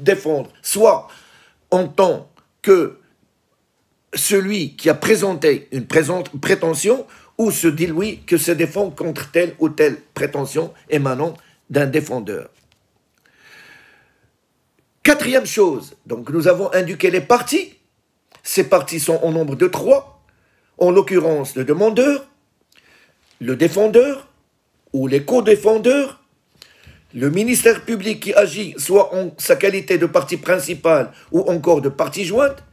défendre soit en tant que celui qui a présenté une prétention ou se dit oui que se défend contre telle ou telle prétention émanant d'un défendeur. Quatrième chose, donc nous avons indiqué les parties. Ces parties sont au nombre de 3, en l'occurrence le demandeur, le défendeur ou les co-défendeurs, le ministère public qui agit soit en sa qualité de partie principale ou encore de partie jointe,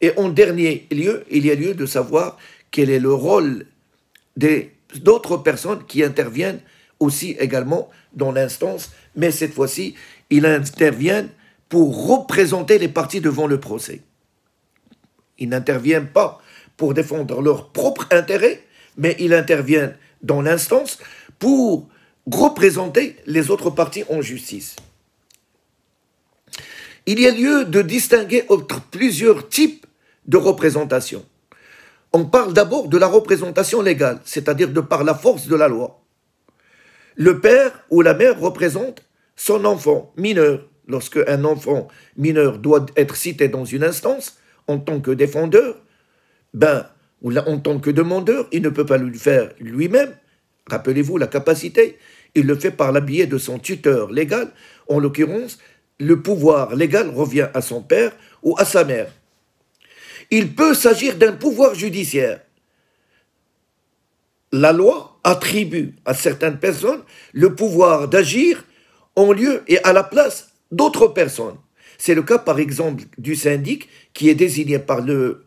et en dernier lieu, il y a lieu de savoir quel est le rôle d'autres personnes qui interviennent aussi également dans l'instance, mais cette fois-ci, ils interviennent pour représenter les parties devant le procès. Ils n'interviennent pas pour défendre leur propre intérêt, mais ils interviennent dans l'instance pour représenter les autres parties en justice. Il y a lieu de distinguer entre plusieurs types de représentation. On parle d'abord de la représentation légale, c'est-à-dire de par la force de la loi. Le père ou la mère représente son enfant mineur. Lorsque un enfant mineur doit être cité dans une instance, en tant que défendeur, ou en tant que demandeur, il ne peut pas le faire lui-même. Rappelez-vous la capacité, il le fait par le biais de son tuteur légal. En l'occurrence, le pouvoir légal revient à son père ou à sa mère. Il peut s'agir d'un pouvoir judiciaire. La loi attribue à certaines personnes le pouvoir d'agir en lieu et à la place d'autres personnes. C'est le cas, par exemple, du syndic qui est désigné par le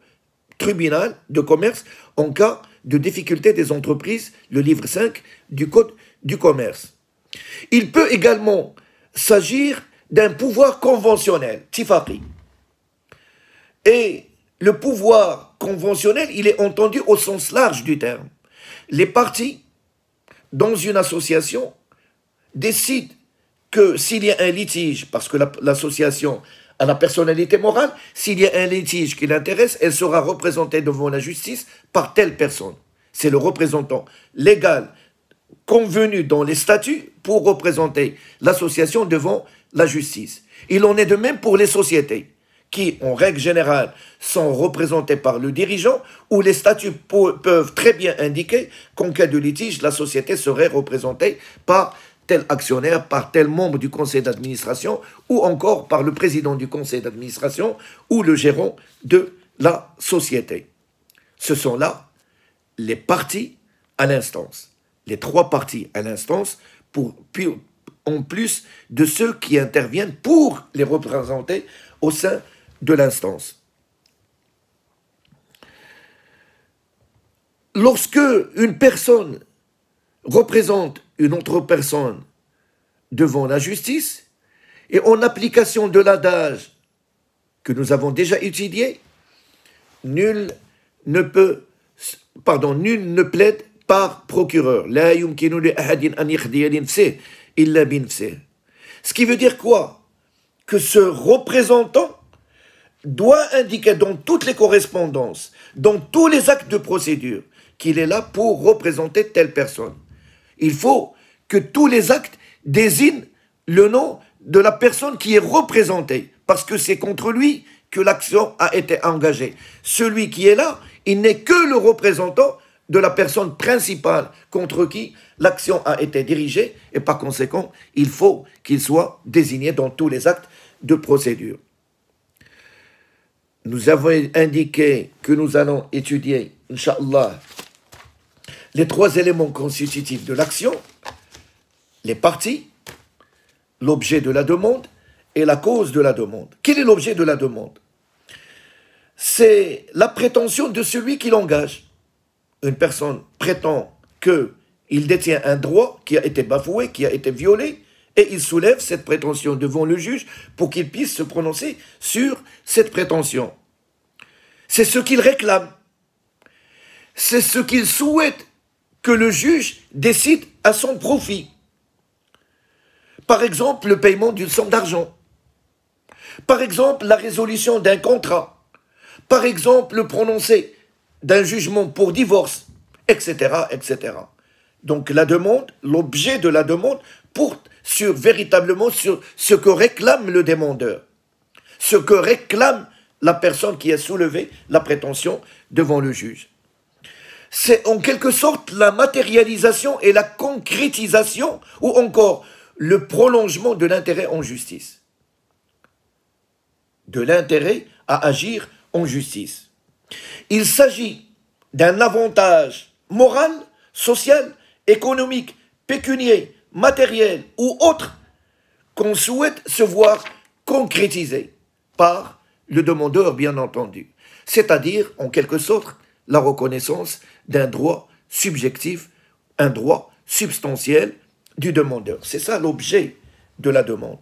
tribunal de commerce en cas de difficulté des entreprises, le livre 5 du Code du commerce. Il peut également s'agir d'un pouvoir conventionnel, tifaqi. Et le pouvoir conventionnel, il est entendu au sens large du terme. Les parties, dans une association, décident que s'il y a un litige, parce que l'association a la personnalité morale, s'il y a un litige qui l'intéresse, elle sera représentée devant la justice par telle personne. C'est le représentant légal convenu dans les statuts pour représenter l'association devant la justice. Il en est de même pour les sociétés, qui, en règle générale, sont représentées par le dirigeant, où les statuts peuvent très bien indiquer qu'en cas de litige, la société serait représentée par tel actionnaire, par tel membre du conseil d'administration, ou encore par le président du conseil d'administration, ou le gérant de la société. Ce sont là les parties à l'instance, les 3 parties à l'instance, en plus de ceux qui interviennent pour les représenter au sein de l'instance. Lorsque une personne représente une autre personne devant la justice, et en application de l'adage que nous avons déjà étudié, nul ne plaide par procureur. Ce qui veut dire quoi? Que ce représentant doit indiquer dans toutes les correspondances, dans tous les actes de procédure, qu'il est là pour représenter telle personne. Il faut que tous les actes désignent le nom de la personne qui est représentée, parce que c'est contre lui que l'action a été engagée. Celui qui est là, il n'est que le représentant de la personne principale contre qui l'action a été dirigée, et par conséquent, il faut qu'il soit désigné dans tous les actes de procédure. Nous avons indiqué que nous allons étudier, Inch'Allah, les 3 éléments constitutifs de l'action, les parties, l'objet de la demande et la cause de la demande. Quel est l'objet de la demande? C'est la prétention de celui qui l'engage. Une personne prétend qu'il détient un droit qui a été bafoué, qui a été violé, et il soulève cette prétention devant le juge pour qu'il puisse se prononcer sur cette prétention. C'est ce qu'il réclame. C'est ce qu'il souhaite que le juge décide à son profit. Par exemple, le paiement d'une somme d'argent. Par exemple, la résolution d'un contrat. Par exemple, le prononcé d'un jugement pour divorce, etc., etc. Donc la demande, l'objet de la demande porte véritablement sur ce que réclame le demandeur, ce que réclame la personne qui a soulevé la prétention devant le juge. C'est en quelque sorte la matérialisation et la concrétisation, ou encore le prolongement de l'intérêt en justice. De l'intérêt à agir en justice. Il s'agit d'un avantage moral, social, économique, pécunier, matériel ou autre qu'on souhaite se voir concrétisé par le demandeur, bien entendu. C'est-à-dire, en quelque sorte, la reconnaissance d'un droit subjectif, un droit substantiel du demandeur. C'est ça l'objet de la demande.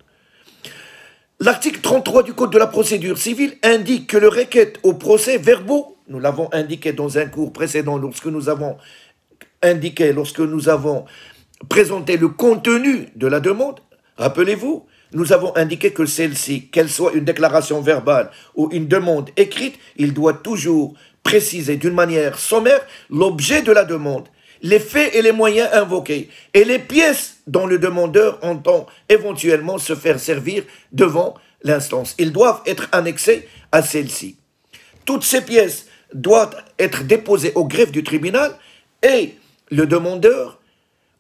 L'article 33 du Code de la procédure civile indique que le requête au procès verbaux, nous l'avons indiqué dans un cours précédent lorsque nous avons présenté le contenu de la demande, rappelez-vous, nous avons indiqué que celle-ci, qu'elle soit une déclaration verbale ou une demande écrite, il doit toujours préciser d'une manière sommaire l'objet de la demande, les faits et les moyens invoqués, et les pièces dont le demandeur entend éventuellement se faire servir devant l'instance. Ils doivent être annexés à celle-ci. Toutes ces pièces doivent être déposées au greffe du tribunal et le demandeur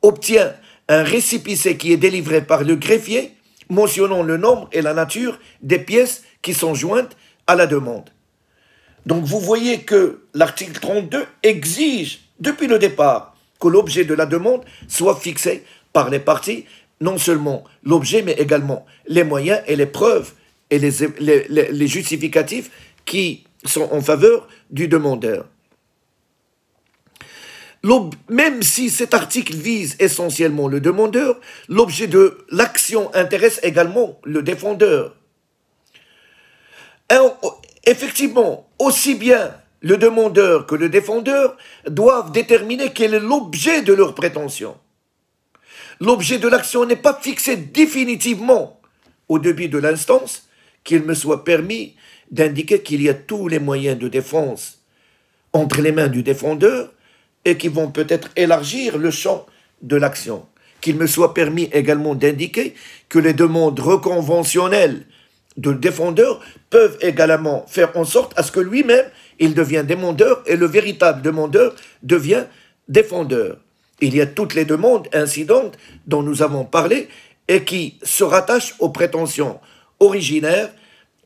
obtient un récépissé qui est délivré par le greffier mentionnant le nombre et la nature des pièces qui sont jointes à la demande. Donc vous voyez que l'article 32 exige, depuis le départ, que l'objet de la demande soit fixé par les parties, non seulement l'objet, mais également les moyens et les preuves et les justificatifs qui sont en faveur du demandeur. Même si cet article vise essentiellement le demandeur, l'objet de l'action intéresse également le défendeur. Effectivement, aussi bien le demandeur que le défendeur doivent déterminer quel est l'objet de leur prétention. L'objet de l'action n'est pas fixé définitivement au début de l'instance, qu'il me soit permis d'indiquer qu'il y a tous les moyens de défense entre les mains du défendeur et qui vont peut-être élargir le champ de l'action. Qu'il me soit permis également d'indiquer que les demandes reconventionnelles de défendeur peuvent également faire en sorte à ce que lui-même, il devient demandeur et le véritable demandeur devient défendeur. Il y a toutes les demandes incidentes dont nous avons parlé et qui se rattachent aux prétentions originaires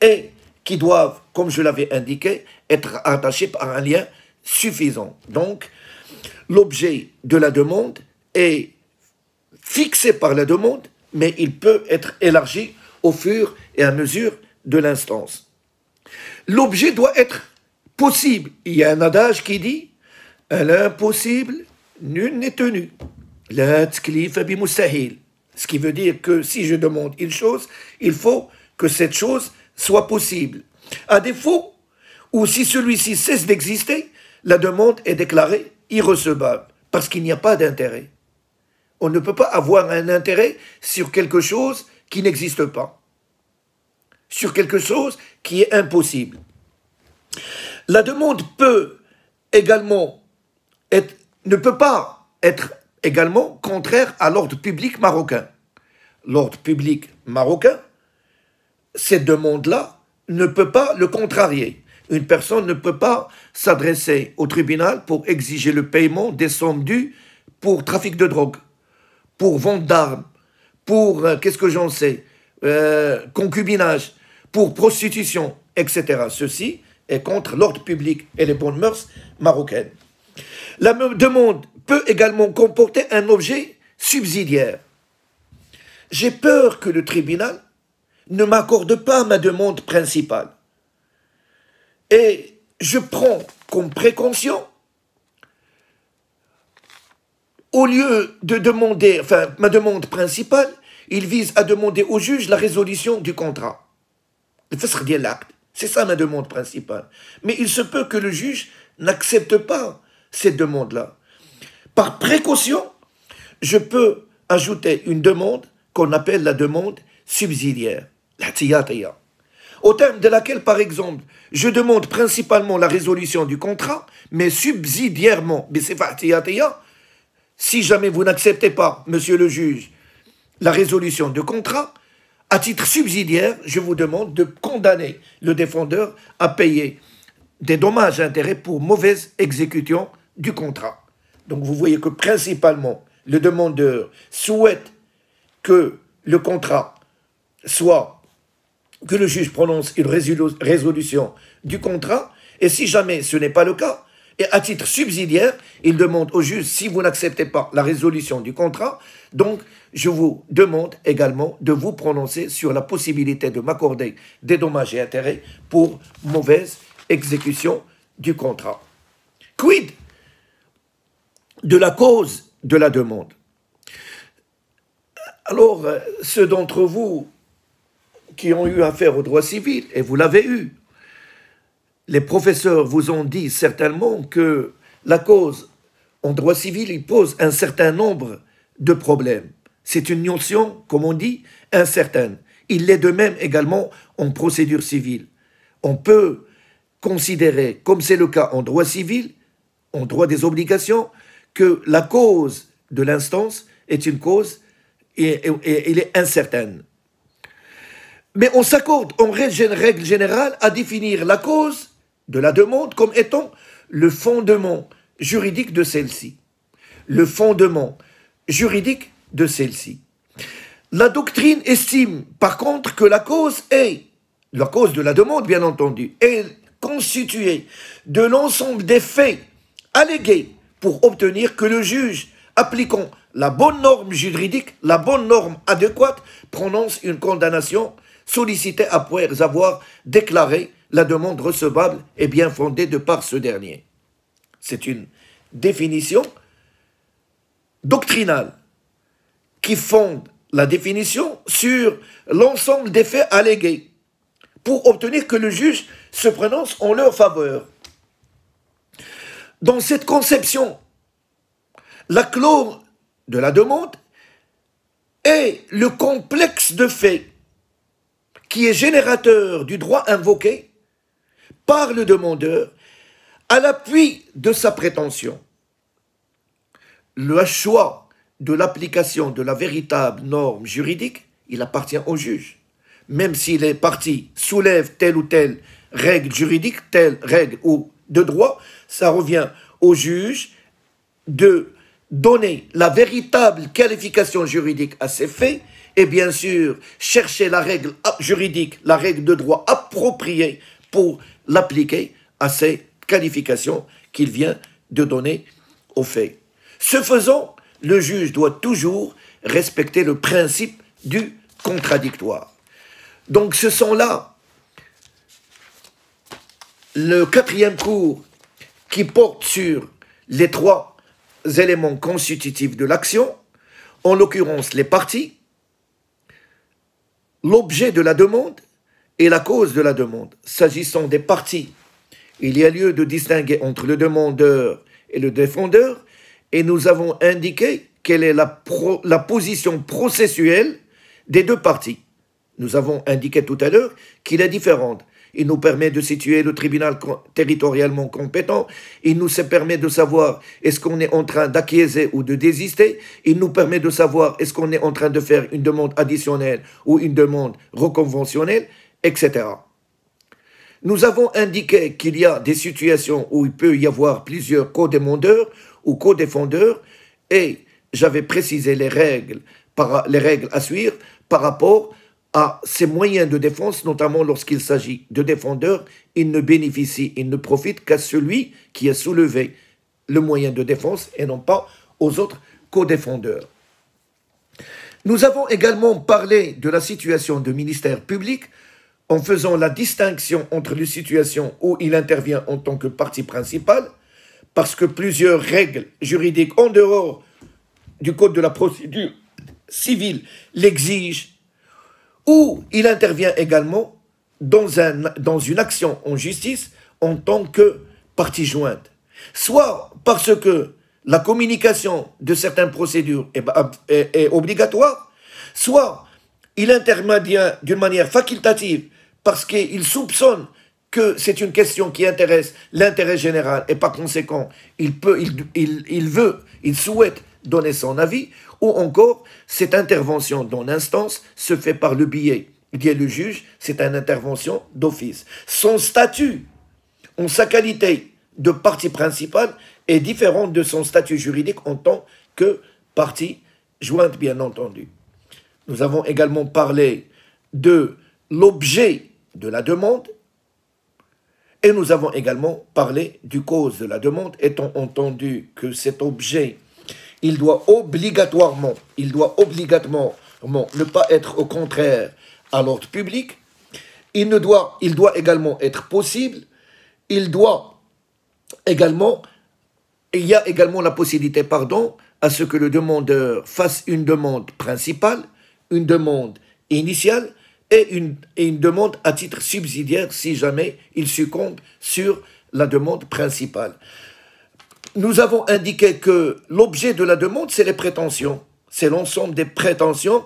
et qui doivent, comme je l'avais indiqué, être attachées par un lien suffisant. Donc, l'objet de la demande est fixé par la demande, mais il peut être élargi au fur et à mesure de l'instance. L'objet doit être possible. Il y a un adage qui dit « À l'impossible, nul n'est tenu. La tklifa bi mustahil ». Ce qui veut dire que si je demande une chose, il faut que cette chose soit possible. À défaut, ou si celui-ci cesse d'exister, la demande est déclarée irrecevable, parce qu'il n'y a pas d'intérêt. On ne peut pas avoir un intérêt sur quelque chose qui n'existe pas, sur quelque chose qui est impossible. La demande peut également ne peut pas être également contraire à l'ordre public marocain. L'ordre public marocain, cette demande-là, ne peut pas le contrarier. Une personne ne peut pas s'adresser au tribunal pour exiger le paiement des sommes dues pour trafic de drogue, pour vente d'armes, pour, qu'est-ce que j'en sais, concubinage, pour prostitution, etc. Ceci est contre l'ordre public et les bonnes mœurs marocaines. La demande peut également comporter un objet subsidiaire. J'ai peur que le tribunal ne m'accorde pas ma demande principale. Et je prends comme précaution, au lieu de demander, ma demande principale, il vise à demander au juge la résolution du contrat. C'est ça ma demande principale. Mais il se peut que le juge n'accepte pas cette demande-là. Par précaution, je peux ajouter une demande qu'on appelle la demande subsidiaire, la tiyatiya, au terme de laquelle, par exemple, je demande principalement la résolution du contrat, mais subsidiairement, si jamais vous n'acceptez pas, monsieur le juge, la résolution du contrat, à titre subsidiaire, je vous demande de condamner le défendeur à payer des dommages et intérêts pour mauvaise exécution du contrat. Donc vous voyez que principalement, le demandeur souhaite que le contrat soit, que le juge prononce une résolution du contrat, et si jamais ce n'est pas le cas, et à titre subsidiaire, il demande au juge, si vous n'acceptez pas la résolution du contrat, donc je vous demande également de vous prononcer sur la possibilité de m'accorder des dommages et intérêts pour mauvaise exécution du contrat. Quid de la cause de la demande? Alors, ceux d'entre vous qui ont eu affaire au droit civil, et vous l'avez eu, les professeurs vous ont dit certainement que la cause en droit civil, il pose un certain nombre de problèmes. C'est une notion, comme on dit, incertaine. Il l'est de même également en procédure civile. On peut considérer, comme c'est le cas en droit civil, en droit des obligations, que la cause de l'instance est une cause et elle est incertaine. Mais on s'accorde en règle générale à définir la cause de la demande comme étant le fondement juridique de celle-ci. Le fondement juridique de celle-ci. La doctrine estime par contre que la cause de la demande bien entendu, est constituée de l'ensemble des faits allégués pour obtenir que le juge, appliquant la bonne norme juridique, la bonne norme adéquate, prononce une condamnation sollicitée après avoir déclaré la demande recevable et bien fondée de par ce dernier. C'est une définition doctrinale qui fonde la définition sur l'ensemble des faits allégués pour obtenir que le juge se prononce en leur faveur. Dans cette conception, la clause de la demande est le complexe de faits qui est générateur du droit invoqué par le demandeur à l'appui de sa prétention. Le choix de l'application de la véritable norme juridique, il appartient au juge. Même si les parties soulèvent telle ou telle règle juridique, telle règle ou de droit, ça revient au juge de donner la véritable qualification juridique à ces faits et bien sûr chercher la règle juridique, la règle de droit appropriée pour l'appliquer à ces qualifications qu'il vient de donner aux faits. Ce faisant, le juge doit toujours respecter le principe du contradictoire. Donc ce sont là le quatrième cours qui porte sur les trois éléments constitutifs de l'action, en l'occurrence les parties, l'objet de la demande et la cause de la demande. S'agissant des parties, il y a lieu de distinguer entre le demandeur et le défendeur, et nous avons indiqué quelle est la position processuelle des deux parties. Nous avons indiqué tout à l'heure qu'il est différente. Il nous permet de situer le tribunal territorialement compétent. Il nous permet de savoir est-ce qu'on est en train d'acquiescer ou de désister. Il nous permet de savoir est-ce qu'on est en train de faire une demande additionnelle ou une demande reconventionnelle, etc. Nous avons indiqué qu'il y a des situations où il peut y avoir plusieurs co-demandeurs ou co-défendeurs et j'avais précisé les règles à suivre par rapport à ces moyens de défense, notamment lorsqu'il s'agit de défendeurs, il ne bénéficie, il ne profite qu'à celui qui a soulevé le moyen de défense et non pas aux autres co-défendeurs. Nous avons également parlé de la situation de ministère public en faisant la distinction entre les situations où il intervient en tant que partie principale, parce que plusieurs règles juridiques en dehors du code de la procédure civile l'exigent, ou il intervient également dans une action en justice en tant que partie jointe. Soit parce que la communication de certaines procédures est obligatoire, soit il intervient d'une manière facultative parce qu'il soupçonne que c'est une question qui intéresse l'intérêt général et par conséquent, il souhaite donner son avis, ou encore cette intervention dans l'instance se fait par le biais du juge, c'est une intervention d'office. Son statut, en sa qualité de partie principale, est différent de son statut juridique en tant que partie jointe, bien entendu. Nous avons également parlé de l'objet de la demande, et nous avons également parlé du cause de la demande, étant entendu que cet objet il doit obligatoirement ne pas être au contraire à l'ordre public. Il doit également être possible. Il y a également la possibilité, à ce que le demandeur fasse une demande principale, une demande initiale et une demande à titre subsidiaire si jamais il succombe sur la demande principale. Nous avons indiqué que l'objet de la demande, c'est les prétentions. C'est l'ensemble des prétentions,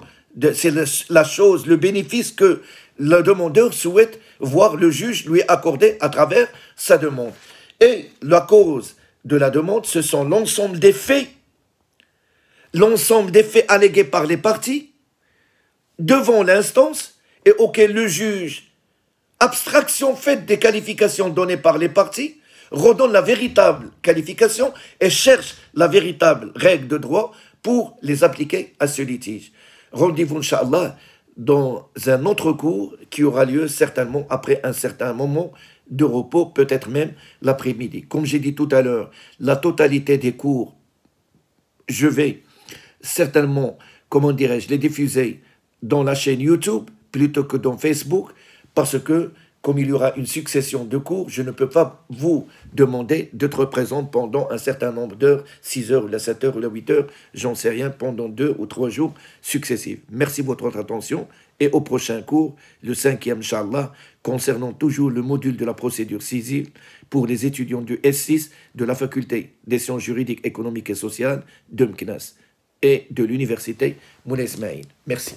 c'est la chose, le bénéfice que le demandeur souhaite voir le juge lui accorder à travers sa demande. Et la cause de la demande, ce sont l'ensemble des faits allégués par les parties devant l'instance et auquel le juge, abstraction faite des qualifications données par les parties, redonne la véritable qualification et cherche la véritable règle de droit pour les appliquer à ce litige. Rendez-vous, Inch'Allah, dans un autre cours qui aura lieu certainement après un certain moment de repos, peut-être même l'après-midi. Comme j'ai dit tout à l'heure, la totalité des cours, je vais certainement, les diffuser dans la chaîne YouTube plutôt que dans Facebook, parce que comme il y aura une succession de cours, je ne peux pas vous demander d'être présent pendant un certain nombre d'heures, 6 heures, ou la 7 heures, ou la 8 heures, j'en sais rien, pendant 2 ou 3 jours successifs. Merci de votre attention et au prochain cours, le 5e, Inch'Allah, concernant toujours le module de la procédure civile pour les étudiants du S6 de la faculté des sciences juridiques, économiques et sociales de Mknas et de l'université Moulay Ismaïl. Merci.